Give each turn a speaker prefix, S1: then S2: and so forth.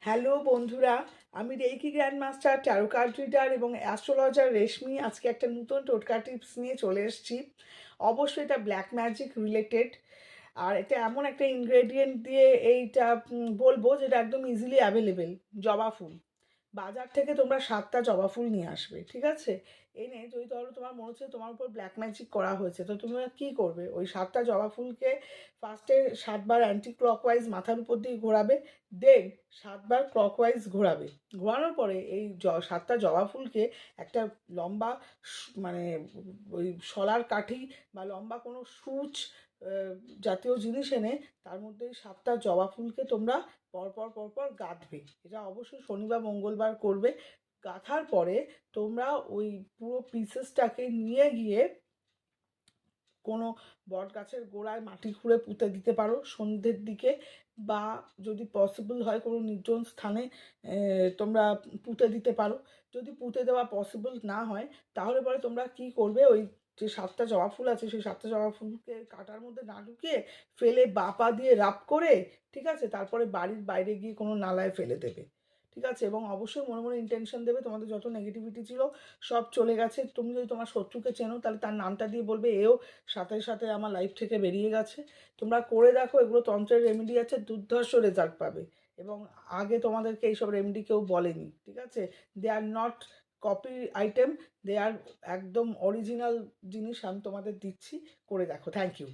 S1: Hello বন্ধুরা, আমি reiki grand master, taro card reader এবং অ্যাস্ট্রোলজার রেশমি আজকে একটা নতুন টোটকা টিপস নিয়ে চলে এসেছি। অবশ্যই এটা ব্ল্যাক ম্যাজিক রিলেটেড। আর এটা এমন একটা ইনগ্রেডিয়েন্ট দিয়ে এইটা বলবো যেটা একদম ইজিলি অ্যাভেলেবেল। জবা ফুল বাজার থেকে তোমরা 7টা জবা ফুল নিয়ে আসবে, ঠিক আছে? এনে যদি ধরো তোমার মনে হচ্ছে তোমার উপর ব্ল্যাক ম্যাজিক করা হয়েছে, তো তুমি কি করবে? ওই 7টা জবা ফুলকে ফার্স্টে 7বার অ্যান্টি ক্লকওয়াইজ মাথার উপর দিয়ে ঘোরাবে, দেন 7বার ক্লকওয়াইজ ঘোরাবে। ঘোরানোর পরে এই 7টা জবা ফুলকে একটা লম্বা মানে ওই শলার কাঠি বা লম্বা কোনো সূচ জাতীয় জিনিস এনে তার মধ্যে 7টা জবা ফুলকে তোমরা পরপর পরপর গাঁথবে। এটা অবশ্যই শনি বা মঙ্গলবার করবে। গাঁথার পরে তোমরা ওই পুরো পিসেসটাকে নিয়ে গিয়ে কোনো বট গাছের গোড়ায় মাটি খুঁড়ে পুঁতে দিতে পারো সন্ধ্যের দিকে, বা যদি পসিবল হয় কোনো নির্জন স্থানে তোমরা পুঁতে দিতে পারো। যদি পুঁতে দেওয়া পসিবল না হয় তাহলে পরে তোমরা কি করবে, ওই যে 7টা জবা ফুল আছে সেই 7টা জবা ফুলকে কাঁটার মধ্যে না ঢুকিয়ে ফেলে বা পা দিয়ে রাব করে, ঠিক আছে, তারপরে বাড়ির বাইরে গিয়ে কোনো নালায় ফেলে দেবে, ঠিক আছে? এবং অবশ্যই মনে মনে ইন্টেনশন দেবে তোমাদের যত নেগেটিভিটি ছিল সব চলে গেছে। তুমি যদি তোমার শত্রুকে চেনো তাহলে তার নামটা দিয়ে বলবে এও সাথে সাথে আমার লাইফ থেকে বেরিয়ে গেছে। তোমরা করে দেখো, এগুলো তন্ত্রের রেমেডি আছে, দুর্ধর্ষ রেজাল্ট পাবে। এবং আগে তোমাদেরকে এইসব রেমেডি কেউ বলেনি, ঠিক আছে? They are not copy item, they are একদম অরিজিনাল জিনিস আমি তোমাদের দিচ্ছি। করে দেখো। Thank you.